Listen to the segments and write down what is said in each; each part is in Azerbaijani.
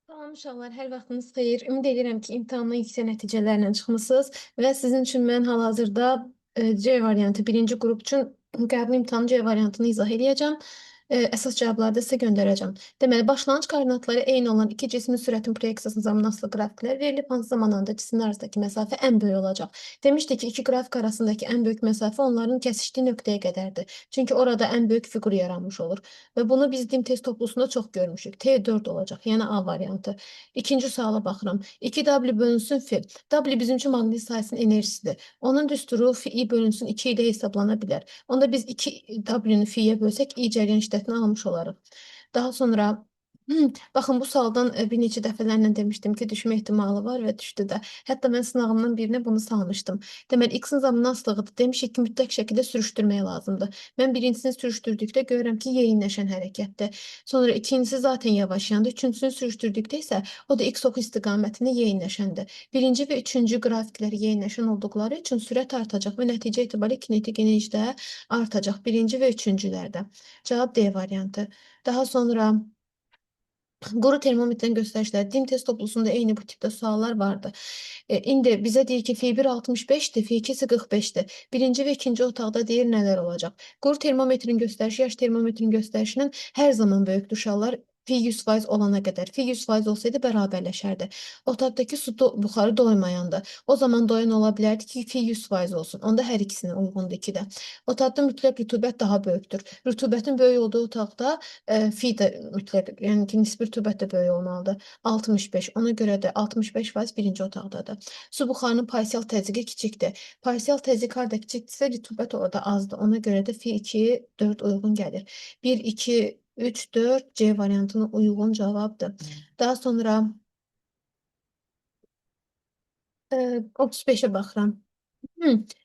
Salam uşaqlar, hər vaxtınız xeyir. Ümid edirəm ki, imtahandan yüksək nəticələrlə çıxmısınız və sizin üçün mən hal-hazırda C variantı birinci qrup üçün qəbul imtahanı C variantını izah edəcəm. Əsas cavabları da sizə göndərəcəm. Deməli, başlanğıc koordinatları eyni olan iki cismin sürətin proyeksiyasına zamanaslı qrafiklər verilib, hansı zamanında cisimlər arasındakı məsafə ən böyük olacaq. Demişdik ki, iki qrafik arasındakı ən böyük məsafə onların kəsişdiyi nöqtəyə qədərdir. Çünki orada ən böyük fiqur yaranmış olur. Və bunu biz dim test toplusunda çox görmüşük. T4 olacaq, yəni A variantı. İkinci suala baxıram. 2W bölünsün F. W bizim üçün maqnit sahəsinin enerjisidir. Onun düsturu Fi bölünsün 2 ilə hesablana bilər. Onda biz 2W-ni Fi'yə bölsək, I cəryan şiddətini almış olarıq. Daha sonra baxın bu sualdan bir neçə dəfələrlə demişdim ki, düşmə ehtimalı var və düşdü də. Hətta mən sınavımdan birinə bunu salmışdım. Deməli, x-in zamandan asılığıdır. Demişik ki, mütləq şəkildə sürüşdürmək lazımdır. Mən birincisini sürüşdürdükdə görürəm ki, yeyinləşən hərəkətdir. Sonra ikincisi zaten yavaşayandır. Üçüncüsünü sürüşdürdükdə isə o da x ox istiqamətində yeyinləşəndir. Birinci və üçüncü qrafiklər yeyinləşən olduqları üçün sürət artacaq və nəticə etibarilə kinetik enerji də artacaq. Birinci və üçüncülərdə. Cavab D variantı. Daha sonra quru termometrin göstəriciləri dim test toplusunda eyni bu tipdə suallar vardı. İndi bizə deyir ki, F1 65-dir, F2 isə 45-dir. Birinci və ikinci otaqda deyir nələr olacaq. Quru termometrin göstərişi yaş termometrin göstərişinin hər zaman böyükdür uşaqlar. Fi 100% olana qədər. Fi 100% olsaydı bərabərləşərdi. Otaqdakı su buxarı doymayandı. O zaman doyan ola bilərdi ki, Fi 100% olsun. Onda hər ikisinə uyğundur iki də. Otaqda mütləq rütubət daha böyükdür. Rütubətin böyük olduğu otaqda fi də mütləq, yəni ki, nisbi rütubət də böyük olmalıdır. 65. Ona görə də 65% birinci otaqdadır. Su buxarının parsial təzyiqi kiçikdir. Parsial təzyiq harda kiçikdirsə, rütubət orada azdır. Ona görə də fi 2, 4 uyğun gəlir. 1, 2, 3, 4 C variantına uyğun cavabdır. Daha sonra 35-ə baxıram.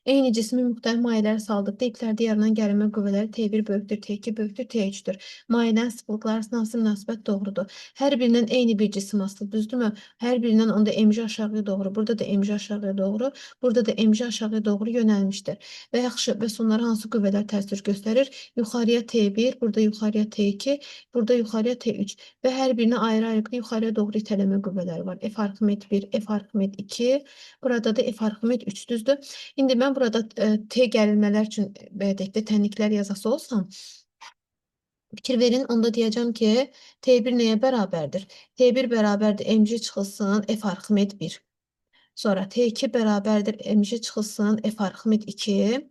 Eyni cismin müxtəlif mayeləri saldıqda iplərdə yaranan gərilmə qüvvələri T1 böyükdür, T2 böyükdür, T3-dür. Mayələrin sıxlıqları arasında hansı münasibət doğrudur? Hər birindən eyni bir cisim asılıb, düzdürmü? Hər birindən onda mg aşağıya doğru, burada da mg aşağıya doğru, burada da mg aşağıya doğru yönəlmişdir. Və yaxşı, və sonlara hansı qüvvələr təsir göstərir? Yuxarıya T1, burada yuxarıya T2, burada yuxarıya T3 və hər birinə ayrı-ayrı yuxarıya doğru itələmə qüvvələri var. F Arximed 1, F Arximed 2, burada da F Arximed 3, düzdür? İndi mən burada T gərilmələr üçün belə deyək də tənliklər yazası olsam, fikir verin, onda deyəcəm ki, T1 nəyə bərabərdir? T1 bərabərdir mg çıxılsın F Arximed 1. Sonra T2 bərabərdir mg çıxılsın F Arximed 2.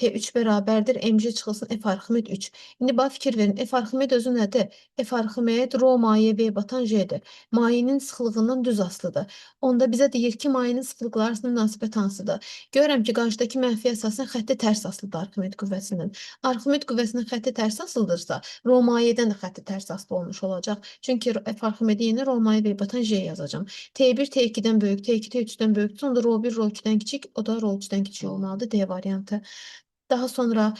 T3 bərabərdir mg çıxılsın F Arximed 3. İndi bax fikir verin. F Arximed özü nədir? F Arximed rho maye V batan J'dir. Mayenin sıxlığından düz asılıdır. Onda bizə deyir ki, mayenin sıxlıqları arasında münasibət hansıdır? Görürəm ki, qarşıdakı mənfi əsasən xətti tərs asılıdır Arximed qüvvəsindən. Arximed qüvvəsinin xətti tərs asılıdırsa, rho mayədən də xətti tərs asılı olmuş olacaq. Çünki F Arximedi yeni rho maye V batan J yazacağam. T1 T2-dən böyük, T2 T3-dən böyükdür. Onda rho 1 rho 2-dən kiçik, o da rho 3-dən kiçik olmalıdır. D variantı. Daha sonra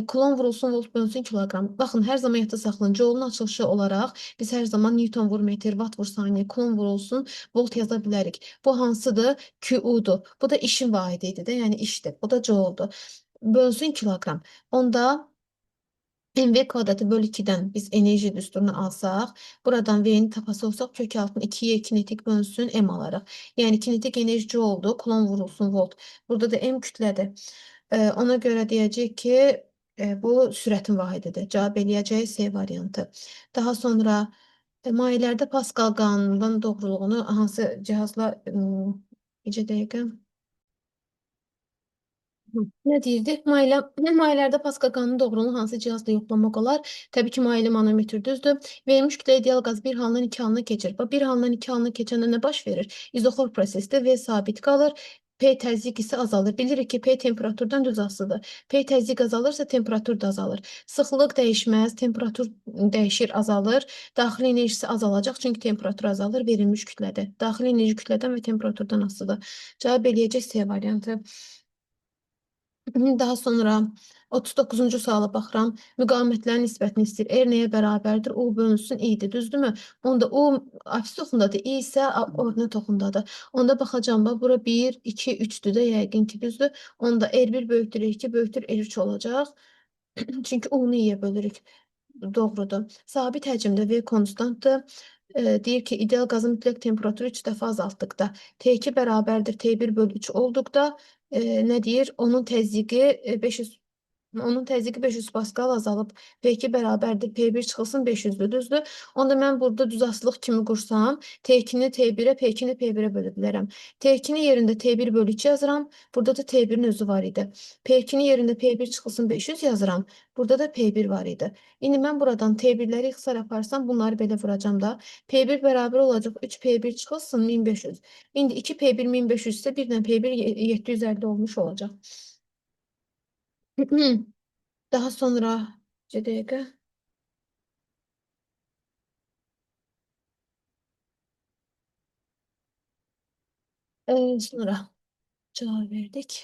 kulon vurulsun volt bölünsün kiloqram. Baxın, hər zaman yadda saxlayın. Joule-un açılışı olaraq biz hər zaman Newton vur metr, watt vur saniyə, kulon vurulsun volt yaza bilərik. Bu hansıdır? QU-dur. Bu da işin vahididir də, yəni işdir. Bu da Joule-dur. Bölünsün kiloqram. Onda mv kvadratı bölü 2-dən biz enerji düsturunu alsaq, buradan V-ni tapası olsaq, kök altını 2-yə kinetik bölünsün M alaraq. Yəni kinetik enerji oldu, kulon vurulsun volt. Burada da M kütlədir. Ona görə deyəcək ki, bu sürətin vahididir. Cavab eləyəcək C variantı. Daha sonra mayelərdə Pascal qanunundan doğruluğunu hansı cihazla necə dəqiqə? Nə deyirdi? Mayelərdə Pascal qanunun doğruluğunu hansı cihazla yoxlamaq olar? Təbii ki, mayeli manometr düzdür. Verilmiş kütlə ideal qaz bir halından iki halına keçir. Bir halından iki halına keçəndə nə baş verir? İzoxor prosesdə V sabit qalır. P təzyiq isə azalır. Bilirik ki, P temperaturdan düz asılıdır. P təzyiq azalırsa temperatur da azalır. Sıxlıq dəyişməz, temperatur dəyişir, azalır. Daxili enerjisi azalacaq, çünki temperatur azalır, verilmiş kütlədir. Daxili enerji kütlədən və temperaturdan asılıdır. Cavab eləyəcək C variantı. Daha sonra 39-cu suala baxıram. Müqavimətlərin nisbətini istəyir. R nəyə bərabərdir? U bölünsün i-dir, düzdürmü? Onda U apsis oxundadır, i isə ordinat oxundadır. Onda baxacağım, bura 1, 2, 3-dür də, yəqin ki, düzdür. Onda R1 böyükdür, R2 böyükdür, R3 olacaq. Çünki U-nu i-yə bölürük. Doğrudur. Sabit həcmdə V konstantdır. Deyir ki, ideal qazın mütləq temperaturu 3 dəfə azaltdıqda T2 bərabərdir T1 bölü 3 olduqda nə deyir? Onun təzyiqi 500 paskal azalıb P2 bərabərdir P1 çıxılsın 500-dür, düzdür? Onda mən burada düz asılıq kimi qursam, T2-ni T1-ə, P2-ni P1-ə bölə bilərəm. T2-ni yerində T1 bölü 2 yazıram. Burada da T1-in özü var idi. P2-ni yerində P1 çıxılsın 500 yazıram. Burada da P1 var idi. İndi mən buradan T1-ləri ixtisar yaparsam bunları belə vuracam da. P1 bərabər olacaq 3 P1 çıxılsın 1500. İndi 2 P1 1500 isə 1 P1 750 olmuş olacaq. Daha sonra bir dəqiqə. Sonra cavab verdik.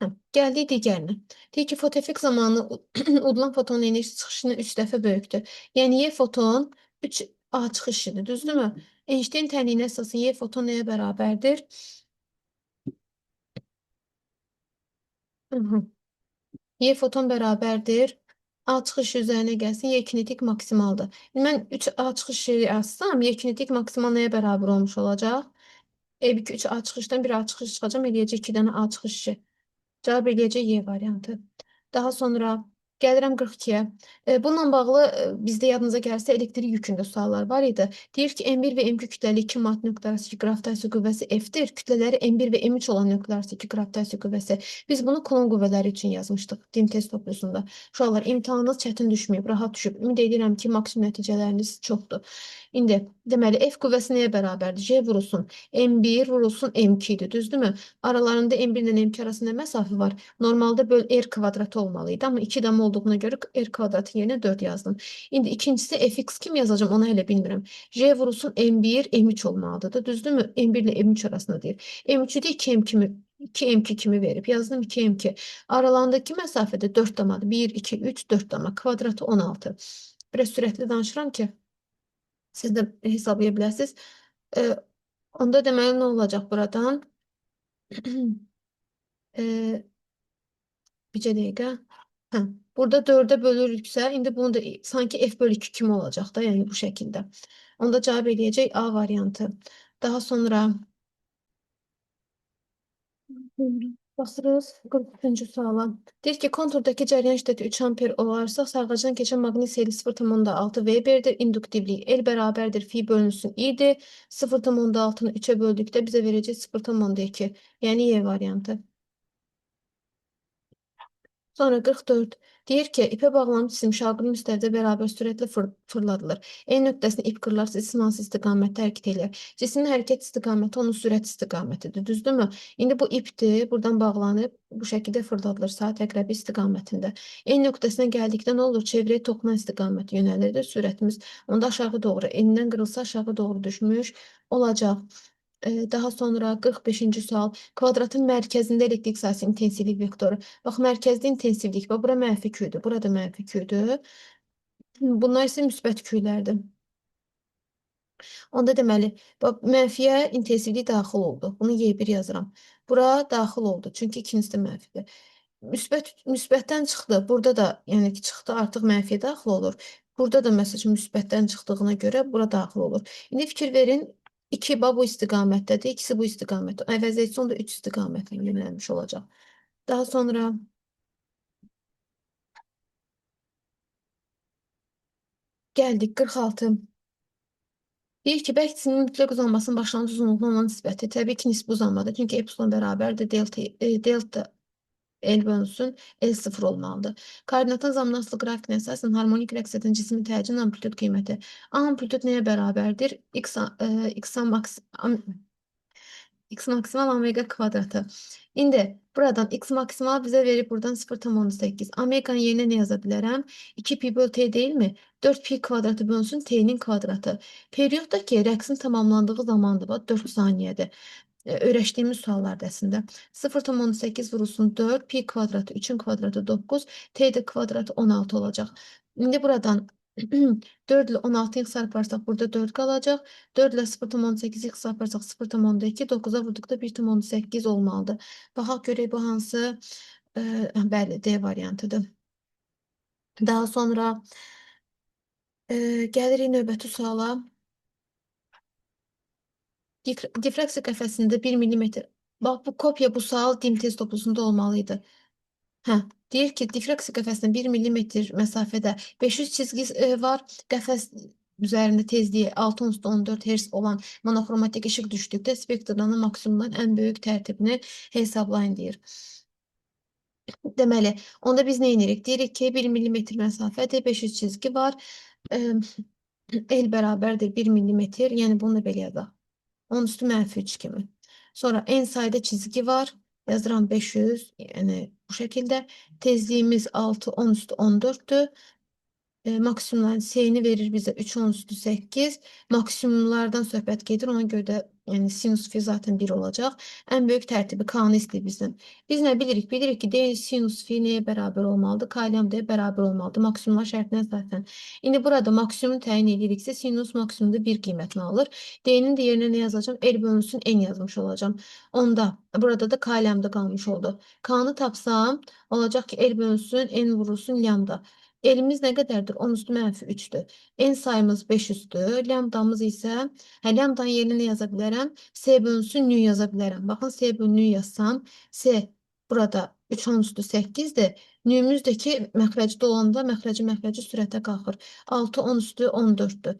Hə, gəldik digərinə. Deyir ki, fotoeffekt zamanı udulan fotonun enerjisi çıxışını 3 dəfə böyükdür. Yəni Y foton 3A çıxışıdır, düzdürmü? Einstein tənliyinə əsasən Y foton nəyə bərabərdir? Hı -hı. Y foton bərabərdir. A çıxışı üzərinə gəlsin, Y kinetik maksimaldır. Mən 3A çıxışı yazsam, Y kinetik maksimal nəyə bərabər olmuş olacaq? 3A çıxışdan bir A çıxış çıxacam, eləyəcək 2 dənə A çıxışı. Cavab eləyəcək Y variantı. Daha sonra gəlirəm 42-yə. Bununla bağlı bizdə yadınıza gəlsə elektrik yükündə suallar var idi. Deyir ki, M1 və M2 kütləli 2 mat nöqtearası gravitasiya qüvvəsi F-dir. Kütlələri M1 və M3 olan nöqtearası gravitasiya qüvvəsi. Biz bunu Coulomb qüvvələri üçün yazmışdıq dim test toplusunda. Uşaqlar, imtahanınız çətin düşməyib, rahat düşüb. Ümid edirəm ki, maksimum nəticələriniz çoxdur. İndi deməli F qüvvəsi nəyə bərabərdir? J vurulsun M1 vurulsun M2 idi, düzdürmü? Aralarında M1 ilə M2 arasında məsafə var. Normalda böl R kvadratı olmalıydı, amma 2 dam olduğuna görə R kvadratı yerinə 4 yazdım. İndi ikincisi fx kim yazacağım, onu hələ bilmirəm. J vurulsun M1, M3 olmalıdır, düzdürmü? M1 ilə M3 arasında deyir. M3-ü də 2M2 kimi verib. Yazdım 2M2. Aralarındakı məsafədə 4 damadır. 1, 2, 3, 4 dama. Kvadratı 16. Biraz sürətli danışıram ki, siz də hesablaya biləsiniz. Onda deməli nə olacaq buradan? Ee, Bircə dəqiqə. Hə, burada 4-ə bölürüksə, indi bunu da sanki f bölü 2 kimi olacaq da, yəni bu şəkildə. Onda cavab eləyəcək A variantı. Daha sonra baxırıq 43-cü suala. Deyir ki, konturdakı cəryan şiddəti 3 amper olarsa, sarğacdan keçən maqnit seyri 0,6 Weberdir. İnduktivlik L bərabərdir fi bölünsün İ'dir. 0,6-nı 3-ə böldükdə bizə verəcək 0,2. Yəni Y variantı. Sonra 44 deyir ki, ipə bağlanmış cisim şaquli müstəvidə bərabər sürətlə fırladılır. E nöqtəsində ip qırılarsa cisim hansı istiqamətdə hərəkət edir? Cismin hərəkət istiqaməti onun sürət istiqamətidir, düzdürmü? İndi bu ipdir, buradan bağlanıb bu şəkildə fırladılır saat əqrəbi istiqamətində. E nöqtəsinə gəldikdə nə olur? Çevrəyə toxunan istiqaməti yönəlidir sürətimiz. Onda aşağı doğru, enindən qırılsa aşağı doğru düşmüş olacaq. Daha sonra 45-ci sual. Kvadratın mərkəzində elektrik sahəsi intensivlik vektoru. Bax, mərkəzdə intensivlik var. Bura mənfi küydür. Burada mənfi küydür. Bunlar isə müsbət küylərdir. Onda deməli, bax, mənfiyə intensivlik daxil oldu. Bunu Y1 yazıram. Bura daxil oldu. Çünki ikincisi də mənfidir. Müsbətdən çıxdı. Burada da, yəni ki, çıxdı, artıq mənfiyə daxil olur. Burada da məsələn müsbətdən çıxdığına görə bura daxil olur. İndi fikir verin, 2 bu istiqamətdədir, ikisi bu istiqamətdə. Əvəz etsə onda 3 istiqamətlə yönəlmiş olacaq. Daha sonra gəldik 46. Deyir ki, bərk cismin mütləq uzanmasının başlanğıc uzunluğuna olan nisbəti təbii ki, nisbi uzanmadır. Çünki epsilon bərabərdir delta L bölünsün L0 olmalıdır. Koordinatın zamana asılı qrafikinə əsasən harmonik rəqs edən cismin təcili amplitud qiyməti. A amplitud nəyə bərabərdir? X maksimal omega kvadratı. İndi buradan x maksimal bizə verib buradan 0,8. Omeganın yerinə nə yaza bilərəm? 2 pi böl t deyilmi? 4 pi kvadratı bölünsün t'nin kvadratı. Periyoddakı rəqsin tamamlandığı zamandır. 4 saniyədir. Öyrəşdiyimiz suallarda əslində. 0,8 vurulsun 4, pi kvadratı 3-ün kvadratı 9, t də kvadratı 16 olacaq. İndi buradan 4 ilə 16-yı çarparsaq burada 4 qalacaq. 4 ilə 0,8-i çarparsaq 0,2, 9-a vurduqda 1,8 olmalıdır. Baxaq görək bu hansı? Bəli, D variantıdır. Daha sonra gəlirik növbəti suala. Difraksiya qəfəsində 1 millimetr. Bax, bu kopya bu sual DİM test toplusunda olmalıydı. Hə, deyir ki, difraksiya qəfəsində 1 millimetr məsafədə 500 çizgi var. Qəfəs üzərində tezliyi 6,14 Hz olan monoxromatik işıq düşdükdə spektrdanın maksimumdan ən böyük tərtibini hesablayın deyir. Deməli, onda biz nə edirik? Deyirik ki, 1 millimetr məsafədir, 500 çizgi var. L bərabərdir 1 millimetr, yəni bunu da belə yazaq. 10 üstü -3 kimi. Sonra en sayıda çizgi var. Yazıram 500. Yani bu şekilde. Tezliğimiz 6, 10 üstü 14'tü. Maksimumların sayını verir bize 3, 10 üstü 8. Maksimumlardan söhbət gedir. Ona görə də yəni sinus fi zaten 1 olacaq. Ən böyük tərtibi K-nı istəyir bizdən. Biz nə bilirik? Bilirik ki, D sinus fi nəyə bərabər olmalıdır? K ilə D bərabər olmalıdır. Maksimumlar şərtinə zaten. İndi burada maksimum təyin ediriksə sinus maksimumda 1 qiymətini alır. D'nin də yerinə nə yazacağım? L bölünsün n yazmış olacağım. Onda burada da K lambda qalmış oldu. K-nı tapsam olacaq ki L bölünsün n vurulsun lambda. Elimiz nə qədərdir? 10 üstü -3'dür. En sayımız 500'dür. Lambdamız isə, lambdanın yerinə nə yaza bilərəm? S bölünsün nü yaza bilərəm. Baxın, S bölünü yazsam, S burada 3, 10 üstü 8'dir. Nüyümüzdəki məxrəcdə olanda məxrəci sürətə qalxır. 6, 10 üstü 14'dür.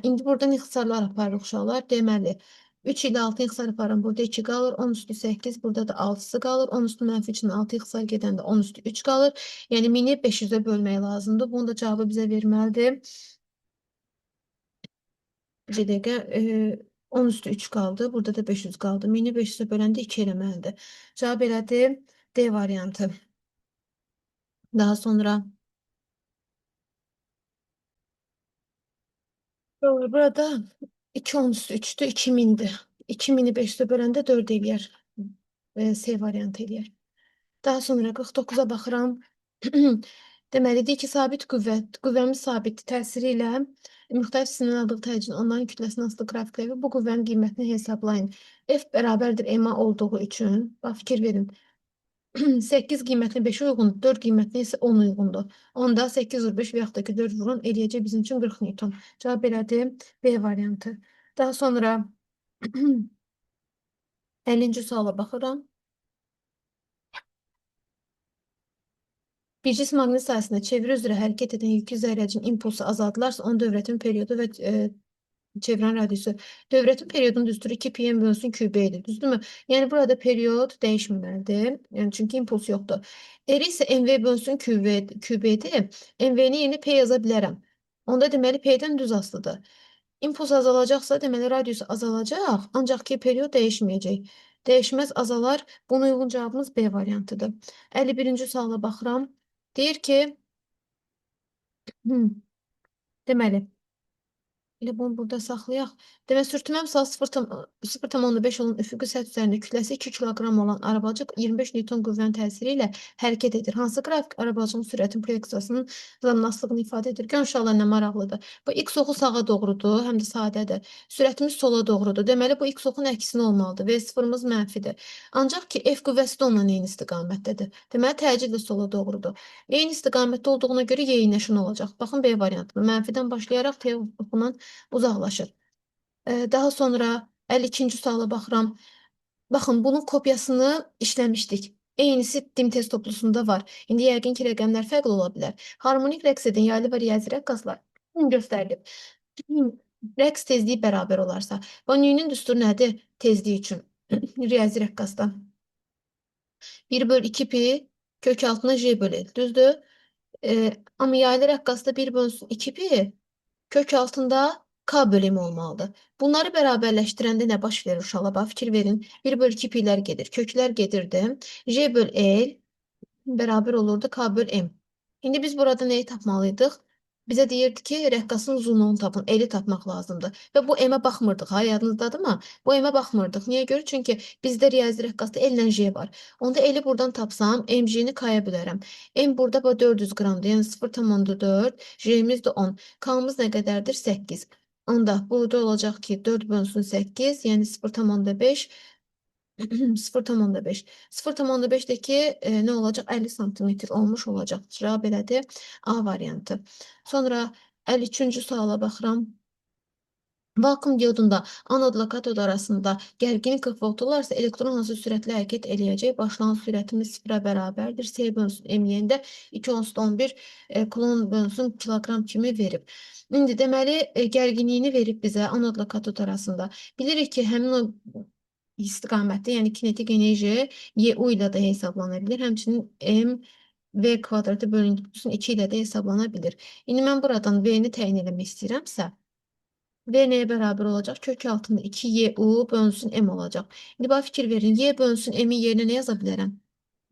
İndi buradan ixtisarlar aparırıq uşaqlar. Deməli, 3 ilə 6 ixtisar aparım. Burada 2 qalır. 10 üstü 8. Burada da 6'sı qalır. 10 üstü -3 ilə 6 ixtisar gedəndə 10 üstü 3 qalır. Yəni 1000-i 500-ə bölmək lazımdır. Bunun da cavabı bizə verməlidir. Bir dəqiqə. 10 üstü 3 qaldı. Burada da 500 qaldı. 1000-i 500-ə böləndə 2 eləməlidir. Cavab elədir D variantı. Daha sonra burada 2 10 üstü 3'tü. 2000'dir. 2000'i 500'ə böləndə 4 eləyər. C variantı eləyər. Daha sonra 49'a baxıram. Deməli, deyir ki, sabit qüvvət, qüvvəmiz sabit təsiri ilə müxtəlif cisimdən aldığı təcrid onların kütləsinin asılı qrafikləri bu qüvvənin qiymətini hesablayın. F bərabərdir M-a olduğu üçün, bax, fikir verin. 8 qiymətli 5 uyğundur, 4 qiymətli isə 10 uyğundur. Onda 8 vur 5 və yaxud da ki 4 vurun eləyəcək bizim üçün 40 Newton. Cavab belədir B variantı. Daha sonra 50-ci suala baxıram. Bir cisim maqnit sahəsində çeviri üzrə hərəkət edən yükü zərrəcin impulsu azaldılarsa, onun dövrətin periodu və çevrən radiusu. Dövrətin periodunun düsturu 2 pm bölünsün QB-dir. Düzdürmü? Yəni burada period dəyişməməlidir. Yəni çünki impuls yoxdur. R isə MV bölünsün QB-dir. MV-ni yeni P yaza bilərəm. Onda deməli P-dən düz asılıdır. İmpuls azalacaqsa deməli radius azalacaq, ancaq ki period dəyişməyəcək. Dəyişməz azalar. Buna uyğun cavabımız B variantıdır. 51-ci suala baxıram. Deyir ki, deməli, elə bunu burada saxlayaq. Demək, sürtünmə misal 0,5 olan üfüqi səth üzərində kütləsi 2 kiloqram olan arabacıq 25 Newton qüvvənin təsiri ilə hərəkət edir. Hansı qrafik arabacığın sürətin proyeksiyasının zamanlılığını ifadə edir? Görün uşaqlar nə maraqlıdır. Bu x oxu sağa doğrudur, həm də sadədir. Sürətimiz sola doğrudur. Deməli, bu x oxun əksini olmalıdır. V0-ımız mənfidir. Ancaq ki, F qüvvəsi də onunla eyni istiqamətdədir. Deməli, təcrid də sola doğrudur. Eyni istiqamətdə olduğuna görə yeyinləşən olacaq. Baxın, B variantı. Mənfidən başlayaraq T oxundan uzaqlaşır. Daha sonra 52-ci suala baxıram. Baxın, bunun kopyasını işləmişdik. Eynisi DİM test toplusunda var. İndi yəqin ki, rəqəmlər fərqli ola bilər. Harmonik rəqs edən yaylı və riyazi rəqqaslar göstərilib. Rəqs tezliyi bərabər olarsa, Van-Newinin düsturu nədir tezliyi üçün? Riyazi rəqqasda 1 bölü 2 pi kök altına j bölü. Düzdür? Amma yaylı rəqqasda 1 bölünsün 2 pi kök altında K bölümü olmalıdır. Bunları bərabərləşdirəndə nə baş verir uşaqlar? Bax, fikir verin. 1 bölü 2 pilər gedir. Köklər gedirdi. J bölü L bərabər olurdu K bölü M. İndi biz burada nəyi tapmalıydıq? Bizə deyirdi ki, rəqqasın uzunluğunu tapın, L-i tapmaq lazımdır. Və bu M-ə baxmırdıq, ha, yadınızdadırmı? Bu M-ə baxmırdıq. Niyə görə? Çünki bizdə riyazi rəqqasda L ilə J var. Onda L-i buradan tapsam, MJ-ni K-ya bölərəm. M burada 400 qramdır, yəni 0,4, J-miz də 10. K-mız nə qədərdir? 8. Onda burada olacaq ki, 4 bölünsün 8, yəni 0,5. 0,5. 0,5'deki ne olacak? 50 santimetr olmuş olacaq. Cavab elədir. A variantı. Sonra 53-cü suala baxıram. Vakuum diodunda anodla katod arasında gərginlik 40 volt olarsa elektron hansı sürətlə hərəkət eləyəcək? Başlanğıc sürətimiz 0-a bərabərdir. S bölünsün M-yəndə 2 onsuz 11 kulon bölünsün kiloqram kimi verib. İndi deməli gərginliyini verib bizə anodla katod arasında. Bilirik ki, həmin o istiqamətdə, yəni kinetik enerji YU ilə də hesablana bilir. Həmçinin M V kvadratı bölünsün 2 ilə də hesablana bilir. İndi mən buradan V-ni təyin eləmək istəyirəmsə, V neye beraber olacak? Kök altında 2YU bölünsün M olacak. Şimdi bana fikir verin. Y bölünsün M'in yerine ne yazabilirim?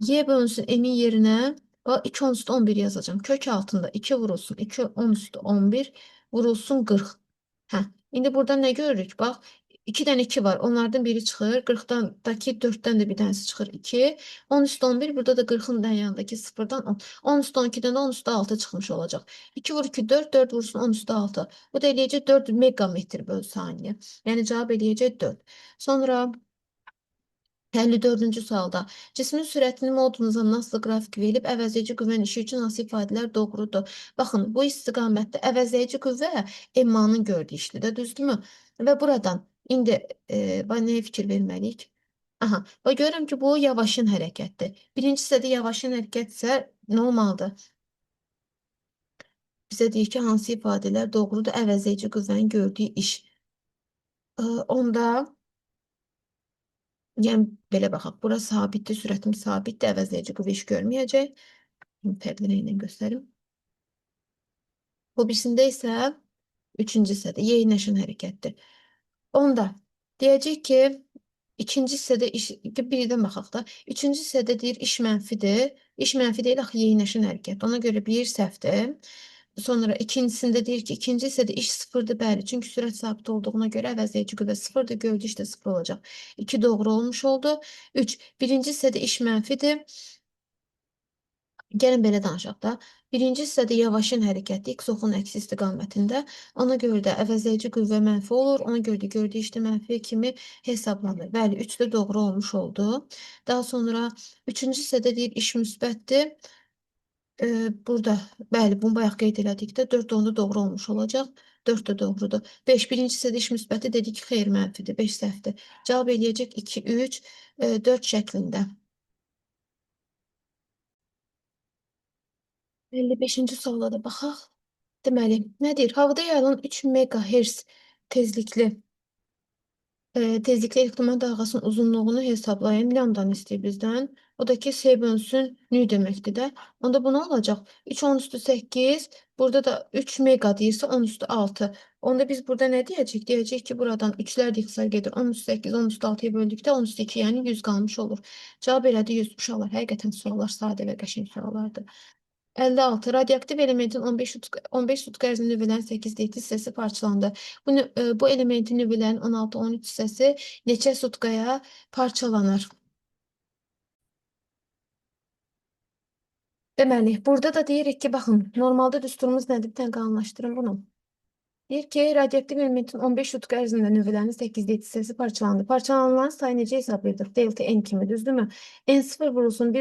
Y bölünsün M'in yerine 2 10 üstü 11 yazacağım. Kök altında 2 vurulsun. 2 10 üstü 11 vurulsun 40. Heh. Şimdi burada ne görürük? Bak 2'den 2 var. Onlardan biri çıxır. 40'daki 4'ten de bir tanesi çıxır. 2. 10 üstü 11. Burada da 40'ın yanındaki 0'dan 10. 10 üstü 12'den de 10 üstü 6 çıxmış olacaq. 2 vur 2 4. 4 vursun 10 üstü 6. Bu da eləyəcək 4 megametr bölü saniye. Yani cevap eləyəcək 4. Sonra 54-cü sualda cismin sürətini modulunuza nasıl qrafik verilib, əvəzləyici qüvvənin işi üçün hansı ifadələr doğrudur? Baxın, bu istiqamətdə əvəzləyici qüvvə Emmanın gördüyü işlidir, düzdürmü? Və buradan indi nəyə fikir verməliyik? Aha, və görürəm ki, bu yavaşın hərəkətdir. Birinci hissədə yavaşın hərəkətsə nə olmalıdır? Bizə deyir ki, hansı ifadələr doğrudur? Əvəzləyici qüvvənin gördüyü iş. Onda yəni belə baxaq. Bura sabitdir, sürətim sabitdir, əvəzləyici qüvvə iş görməyəcək. Fərqli rənglə göstərim. Bu birisində isə üçüncü hissədə yeyinləşən hərəkətdir. Onda deyəcək ki, ikinci hissədə iş, birdən baxaq da. Üçüncü hissədə deyir iş mənfidir. İş mənfi deyil, axı yeyinləşən hərəkət. Ona görə bir səhvdir. Sonra ikincisində deyir ki, ikinci hissədə iş sıfırdır, bəli. Çünki sürət sabit olduğuna görə əvəzləyici qüvvə sıfırdır, gördüyü iş də sıfır olacaq. 2 doğru olmuş oldu. 3. Birinci hissədə iş mənfidir. Gəlin belə danışaq da. Birinci hissədə yavaşın hərəkəti x oxun əksi istiqamətində. Ona görə də əvəzləyici qüvvə mənfi olur. Ona görə də gördüyü işdə mənfi kimi hesablanır. Bəli, 3 də doğru olmuş oldu. Daha sonra üçüncü hissədə deyir iş müsbətdir. Burada, bəli, bunu bayaq qeyd elədikdə 4 onda doğru olmuş olacaq. 4 də doğrudur. 5 birinci hissədə iş müsbəti dedik ki, xeyr mənfidir. 5 səhvdir. Cavab eləyəcək 2, 3, 4 şəklində. 55-ci suala da baxaq. Deməli, nədir? Havada yayılan 3 MHz tezlikli tezlikli elektron dalğasının uzunluğunu hesablayan lambdanı istəyir bizdən. O da ki, S bölünsün nü deməkdir də. Onda bu nə olacaq? 3 10 üstü 8. Burada da 3 mega deyirsə 10 üstü 6. Onda biz burada nə deyəcək? Deyəcək ki, buradan 3'lər də x-a gedir. 10 üstü 8, 10 üstü 6'ya böldükdə 10 üstü 2, yəni 100 qalmış olur. Cavab elədi 100. Uşaqlar, həqiqətən suallar sadə və qəşəng suallardır. 56. Radioaktiv elementin 15 tutka ərzində nüvələrin 8-7 hissəsi parçalandı. Bu elementin nüvələrin 16-13 hissəsi neçə tutkaya parçalanır? Deməli, burada da deyirik ki, baxın, normalda düsturumuz nədir? Bir dənə qanunlaşdırın bunu. Deyir ki, radioaktiv elementin 15 tutka ərzində nüvələrin 8-7 hissəsi parçalandı. Parçalanılan sayı necə hesablayırdıq? Delta n kimi, düzdürmü? N0 vurulsun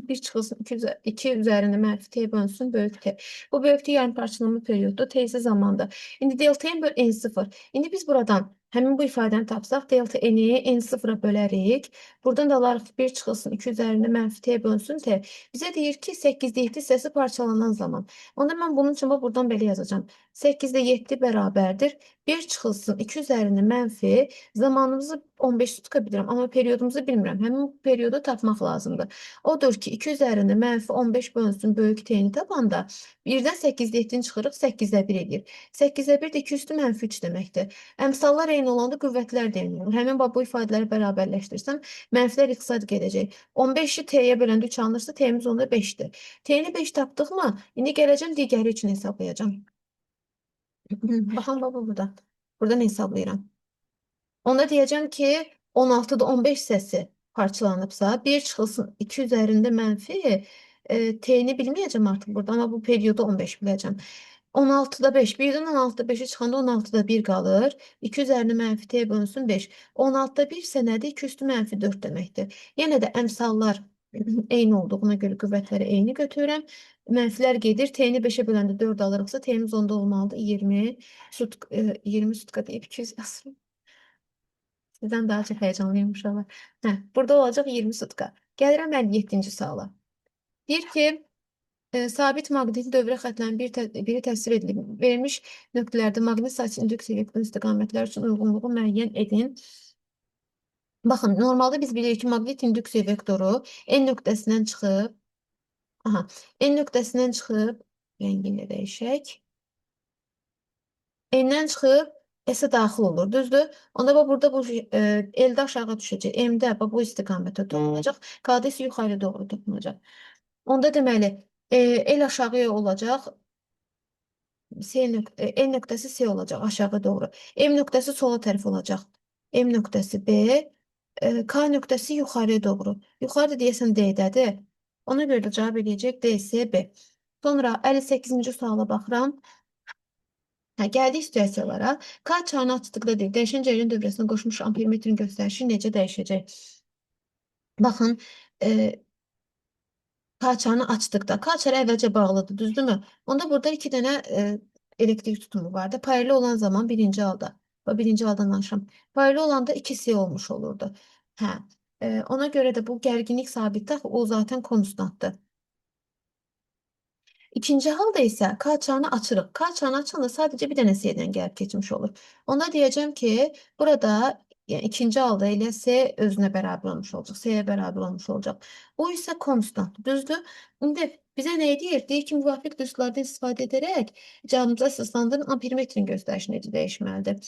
bir çıxılsın 2 üzərində mənfi t bölünsün böyük t. Bu böyük t yarım parçalama periyodu t isə zamandır. İndi delta n böl n0. İndi biz buradan həmin bu ifadəni tapsaq, delta n-i n0-a bölərik. Buradan da alarıq 1 çıxılsın 2 üzərində mənfi t bölünsün t. Bizə deyir ki, 8-də 7 hissəsi parçalanan zaman. Onda mən bunun üçün buradan belə yazacağım. 8-də 7 bərabərdir. 1 çıxılsın 2 üzərində mənfi. Zamanımızı 15 tutka bilirəm, amma periyodumuzu bilmirəm. Həmin bu periyodu tapmaq lazımdır. Odur ki, 2 üzərində mənfi 15 bölünsün böyük t-ni tapanda 1-dən 8-də 7-ni çıxırıq, 8-də 1 edir. 8-də 1 də 2 üstü mənfi 3 deməkdir. Əmsallar eyni olanda qüvvətlər də eyni olur. Həmin bu ifadələri bərabərləşdirsəm, mənfilər iqtisad gedəcək. 15-i t-yə böləndə 3 alınırsa, t-miz onda 5-dir. T-ni 5 tapdıqmı, indi gələcəm digəri üçün hesablayacağım. Baxın, baba burada. Buradan hesablayıram. Onda deyəcəm ki, 16'da 15 hissəsi parçalanıbsa, 1 çıxılsın 2 üzərində mənfi t'ni bilməyəcəm artıq burada, amma bu periyodu 15 biləcəm. 16'da 5. 1-dən 16'da 5'e çıxanda 16'da 1 qalır. 2 üzərinə mənfi t bölünsün 5. 16'da 1 isə nədir? 2 üstü mənfi 4 deməkdir. Yenə də əmsallar eyni olduğuna görə qüvvətləri eyni götürürəm. Mənfilər gedir. T-ni 5'e böləndə 4 alırıqsa T-miz onda olmalıdır. 20 sutka deyib 200 yazırım. Sizdən daha çox həyecanlıyım uşaqlar. Burada olacaq 20 sutka. Gəlirəm 57-ci suala. Deyir ki, sabit maqnit dövrə xətlərinin biri təsvir edilib. Verilmiş nöqtələrdə maqnit saçı indüksiya elektron istiqamətlər üçün uyğunluğu müəyyən edin. Baxın, normalda biz bilirik ki, maqnit indüksiya vektoru N nöqtəsindən çıxıb, N nöqtəsindən çıxıb, rəngini dəyişək. N-dən çıxıb S-ə daxil olur, düzdür? Onda burada bu L-də aşağı düşəcək. M-də bu istiqamətə toxunacaq. K-da isə yuxarı doğru toxunacaq. Onda deməli, L aşağıya olacaq. N nöqtəsi S olacaq aşağı doğru. M nöqtəsi sola tərəf olacaq. M nöqtəsi B, K nöqtəsi yuxarıya doğru. Yuxarıda deyəsən D-dədir. Ona görə də cavab eləyəcək D, S, B. Sonra 58-ci suala baxıram. Gəldik situasiyalara. K çarını açdıqda deyil, dəyişən cərəyan dövrəsinə qoşmuş ampermetrin göstərişi necə dəyişəcək? Baxın, K çarını açdıqda, K çarı əvvəlcə bağlıdır, düzdürmü? Onda burada 2 dənə elektrik tutumu vardı. Paralel olan zaman birinci halda, birinci haldan danışıram. Paralel olanda 2S olmuş olurdu. Ona görə də bu gərginlik sabitdir, o zaten konstantdır. İkinci halda isə K çarını açırıq. K çarını açanda sadəcə bir dənə S-dən gəlib keçmiş olur. Onda deyəcəm ki, burada yəni ikinci halda elə S özünə bərabər olmuş olacaq. S-yə bərabər olmuş olacaq. O isə konstant, düzdür? İndi bizə nə deyir? Deyir ki, müvafiq düzlərdən istifadə edərək cavabımıza əsaslandırın ampermetrin göstərişi necə dəyişməlidir?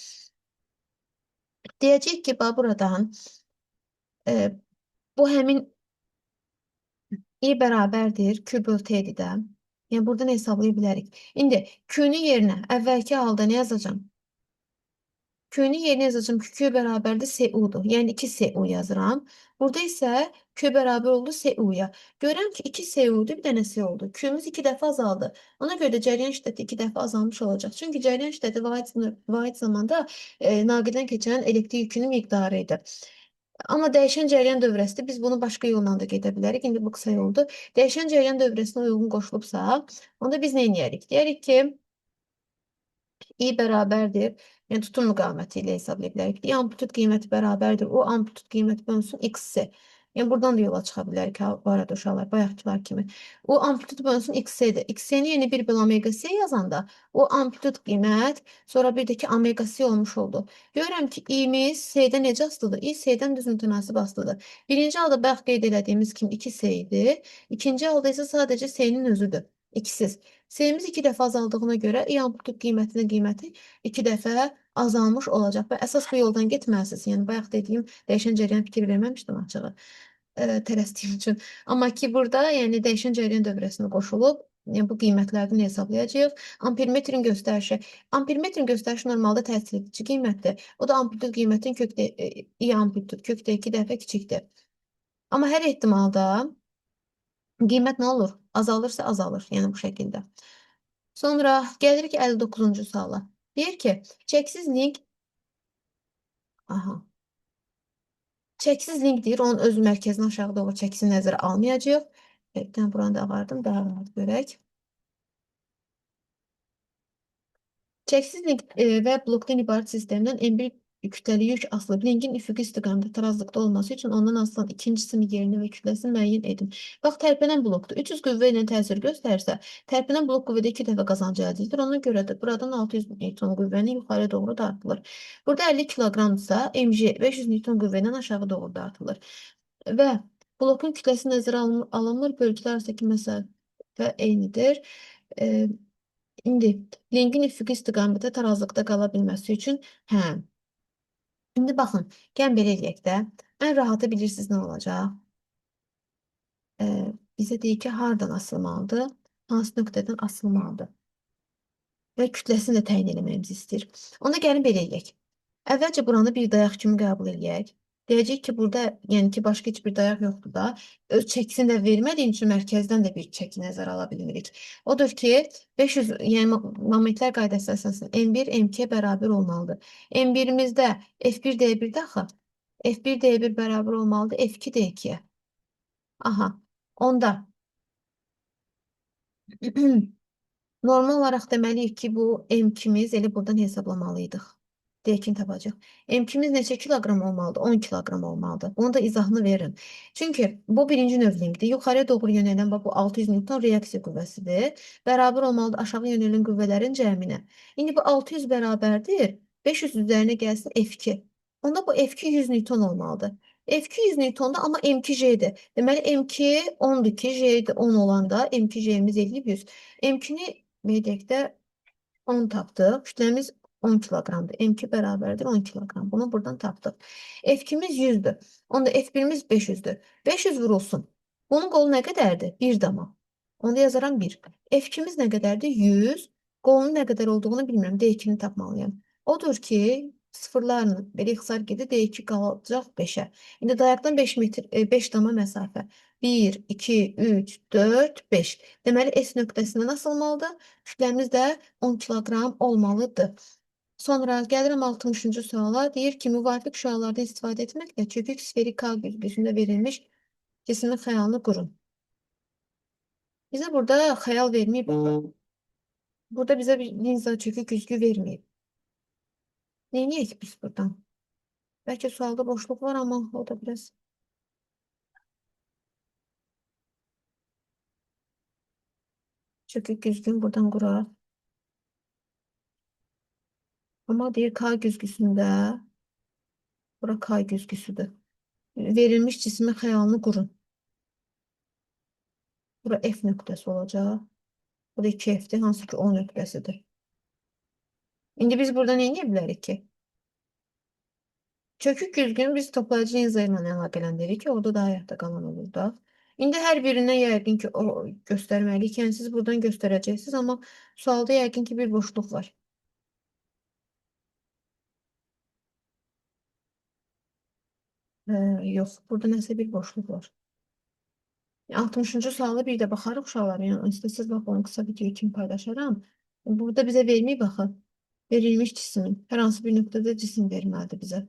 Deyəcək ki, buradan bu həmin I bərabərdir Q böl T-dir də. Yəni, buradan hesablaya bilərik. İndi, Q-nün yerinə əvvəlki halda nə yazacağım? Q-nün yerinə yazacağım ki, Q bərabərdir SU-dur. Yəni, 2SU yazıram. Burada isə Q bərabər oldu SU-ya. Görürəm ki, 2SU-dur, bir dənə S oldu. Q-miz 2 dəfə azaldı. Ona görə də cəryan şiddəti 2 dəfə azalmış olacaq. Çünki cəryan şiddəti vahid zamanda naqildən keçən elektrik yükünün miqdarı idi. Amma dəyişən cəryan dövrəsidir. Biz bunu başqa yolla da gedə bilərik. İndi bu qısa yoldur. Dəyişən cəryan dövrəsinə uyğun qoşulubsa, onda biz nə edərik? Deyərik ki, I bərabərdir. Yəni, tutum müqaməti ilə hesablaya bilərik. I amplitud qiyməti bərabərdir. O amplitud qiyməti bölünsün X-i. Yəni, buradan da yola çıxa bilərik. Bu arada uşaqlar, bayaqçılar kimi. O amplitud bölünsün X-idir. X-ni yeni 1 bölü omega S yazanda o amplitud qiymət, sonra bir də ki, omega S olmuş oldu. Görürəm ki, I-miz S-dən necə asılıdır? I S-dən düz mütənasib asılıdır. Birinci halda bayaq qeyd elədiyimiz kimi 2S idi. İkinci halda isə sadəcə S-nin özüdür. İkisiz. S-miz 2 dəfə azaldığına görə I amplitud qiymətinin qiyməti 2 dəfə azalmış olacaq və əsas bu yoldan getməlisiniz. Yəni, bayaq dediyim dəyişən cəryan fikir verməmişdim açığı tələsdiyim üçün. Amma ki, burada yəni, dəyişən cəryan dövrəsinə qoşulub, yəni, bu qiymətlərdən hesablayacağıq. Ampermetrin göstərişi. Ampermetrin göstərişi normalda təsir edici qiymətdir. O da amplitud qiymətin I amplitud kökdə 2 dəfə kiçikdir. Amma hər ehtimalda qiymət nə olur? Azalırsa azalır. Yəni, bu şəkildə. Sonra gəlirik 59-cu suala. Deyir ki, çəksiz link çəksiz link deyir, onun öz mərkəzini aşağı doğru çəkisi nəzərə almayacaq. Buranı da ağardım, daha rahat görək. Çəksiz link və blokdan ibarət sistemdən M1 kütləli yük asılıb. Linkin üfüqi istiqamətdə tarazlıqda olması üçün ondan asılan ikinci cisim yerini və kütləsini müəyyən edin. Bax, tərpənən blokdur. 300 qüvvə ilə təsir göstərsə, tərpənən blok qüvvədə 2 dəfə qazanc əldə edilir. Ona görə də buradan 600 Newton qüvvəni yuxarı doğru dartılır. Burada 50 kiloqramdırsa, MG 500 Newton qüvvə ilə aşağı doğru dartılır. Və blokun kütləsi nəzərə alınmır, bölgülər arasındakı məsafə eynidir. İndi linkin üfüqi istiqamətdə tarazlıqda qala bilməsi üçün, İndi baxın, gəlin belə eləyək də. Ən rahatı bilirsiniz nə olacaq? Bizə deyir ki, hardan asılmalıdır? Hansı nöqtədən asılmalıdır? Və kütləsini də təyin eləməyimizi istəyir. Onda gəlin belə eləyək. Əvvəlcə buranı bir dayaq kimi qəbul eləyək. Deyəcək ki, burada yəni ki, başqa heç bir dayaq yoxdur da. Öz çəkisini də vermədiyin üçün mərkəzdən də bir çəki nəzərə ala bilmirik. Odur ki, 500 yəni momentlər qaydası əsasında M1 M2-yə bərabər olmalıdır. M1-imizdə F1 D1-də axı F1 D1 bərabər olmalıdır F2 D2-yə. Aha. Onda normal olaraq deməliyik ki, bu M2-miz elə buradan hesablamalıydıq. D2-ni tapacaq. M2-miz neçə kiloqram olmalıdır? 10 kiloqram olmalıdır. Bunu da izahını verin. Çünki bu birinci növ linkdir. Yuxarıya doğru yönələn bax bu 600 Newton reaksiya qüvvəsidir. Bərabər olmalıdır aşağı yönələn qüvvələrin cəminə. İndi bu 600 bərabərdir. 500 üzərinə gəlsin F2. Onda bu F2 100 Newton olmalıdır. F2 100 Newtonda amma M2 J-dir. Deməli M2 10-dur ki, J 10 olanda M2 J-miz eləyib 100. M2-ni Beydəkdə 10 tapdıq. Kütləmiz 10 kiloqramdır. M2 bərabərdir 10 kiloqram. Bunu buradan tapdıq. F2-miz 100-dür. Onda F1-miz 500-dür. 500 vurulsun. Bunun qolu nə qədərdir? 1 dama. Onda yazaram 1. F2-miz nə qədərdir? 100. Qolunun nə qədər olduğunu bilmirəm. D2-ni tapmalıyam. Odur ki, sıfırlarla belə ixtisar gedir. D2 qalacaq 5-ə. İndi dayaqdan 5 metr, 5 dama məsafə. 1, 2, 3, 4, 5. Deməli, S nöqtəsindən asılmalıdır. Kütləmiz də 10 kiloqram olmalıdır. Sonra gəlirəm 60-cı suala. Deyir ki, müvafiq şüalardan istifadə etməklə çökük sferik K güzgüsündə verilmiş cismin xəyalını qurun. Bizə burada xəyal verməyib. Burada bizə bir linza çökük güzgü verməyib. Neyniyək biz buradan? Bəlkə sualda boşluq var, amma o da biraz... Çökük güzgün buradan quraq. Amma deyir K güzgüsündə, bura K güzgüsüdür. Verilmiş cismin xəyalını qurun. Bura F nöqtəsi olacaq. Bu da 2F-dir, hansı ki O nöqtəsidir. İndi biz burada nə edə bilərik ki? Çökük güzgün biz toplayıcı linza ilə əlaqələndirik ki, orada da həyatda qalan olur da. İndi hər birindən yəqin ki, o göstərməliyik. Yəni siz buradan göstərəcəksiniz, amma sualda yəqin ki, bir boşluq var. Yox, burada nəsə bir boşluq var. 60-cı suala bir də baxarıq uşaqlar. Yəni, istəsiz bax, onu qısa video kimi paylaşaram. Burada bizə verməyib baxın. Verilmiş cisim. Hər hansı bir nöqtədə cisim verməlidir bizə.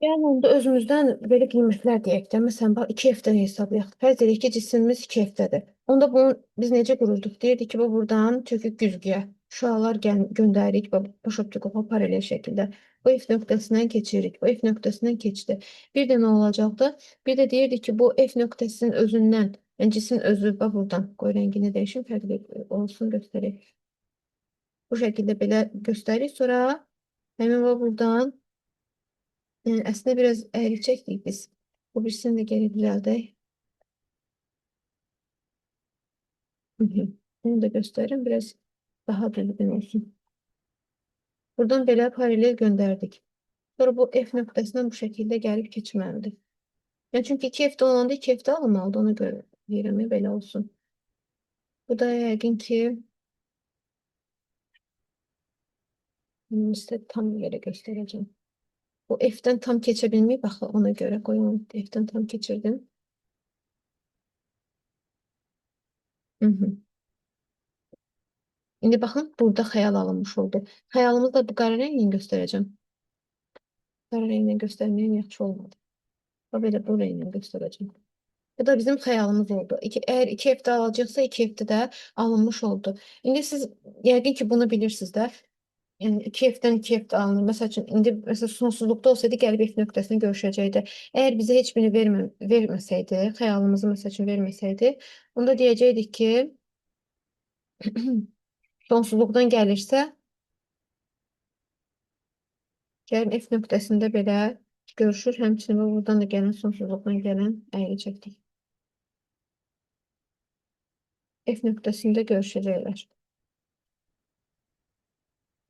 Yəni onda özümüzdən belə qiymətlər deyək də, məsələn, bax 2F-dən hesablayaq. Fərz edək ki, cisimimiz 2F-dədir. Onda bunu biz necə qururduq? Deyirdik ki, buradan çökük güzgüyə şüalar göndəririk baş optikopa paralel şəkildə. Bu F nöqtəsindən keçiririk. Bu F nöqtəsindən keçdi. Bir də nə olacaqdı? Bir də deyirdik ki, bu F nöqtəsinin özündən, yəni cisim özü bax buradan qoy rəngini dəyişim, fərqli olsun göstərək. Bu şəkildə belə göstəririk. Sonra həmin buradan əslində biraz əyiləcəkdik biz. Bu birisini də geri düzəldək. Bunu da göstərim. Biraz daha düzgün olsun. Buradan belə paralel göndərdik. Sonra bu F nöqtəsindən bu şəkildə gəlib keçməlidir. Yəni çünki 2F-də olanda 2F-də alınmalıdır. Ona görə deyirəm, belə olsun. Bu da yəqin ki sizə tam yerə göstərəcəm. Bu F-dən tam keçə bilməyib, baxı ona görə qoyun. F-dən tam keçirdim. İndi baxın, burada xəyal alınmış oldu. Xəyalımızı da bu qara rənglə göstərəcəm. Qara rənglə göstərməyəm yaxşı olmadı. Belə bu rənglə göstərəcəm. Bu da bizim xəyalımız oldu. Əgər 2F-də alacaqsa, 2F-də də alınmış oldu. İndi siz yəqin ki, bunu bilirsiniz də. Yəni 2F-dən 2F-də alınır. Məsəl üçün, indi sonsuzluqda olsaydı, gəlib F nöqtəsini görüşəcəkdi. Əgər bizə heç birini verməsəydi, xəyalımızı məsəl üçün verməsəydi, onda deyəcəkdik ki, sonsuzluqdan gəlirsə, gəlin F nöqtəsində belə görüşür. Həmçinin buradan da gələn sonsuzluqdan gələn əyiləcəkdir. F nöqtəsində görüşəcəklər.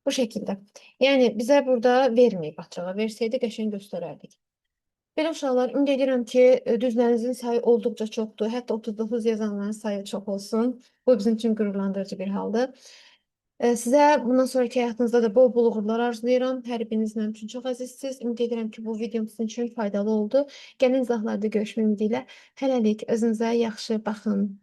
Bu şəkildə. Yəni, bizə burada verməyib açığa. Versəydi, qəşəng göstərərdik. Belə uşaqlar, ümid edirəm ki, düzlərinizin sayı olduqca çoxdur. Hətta 39 yazanların sayı çox olsun. Bu bizim üçün qürurlandırıcı bir haldır. Sizə bundan sonraki həyatınızda da bol-bol uğurlar arzulayıram. Hər biriniz mənim üçün çox əzizsiniz. Ümid edirəm ki, bu videom sizin üçün faydalı oldu. Gəlin izahlarda görüşmək ümidi ilə. Hələlik özünüzə yaxşı baxın.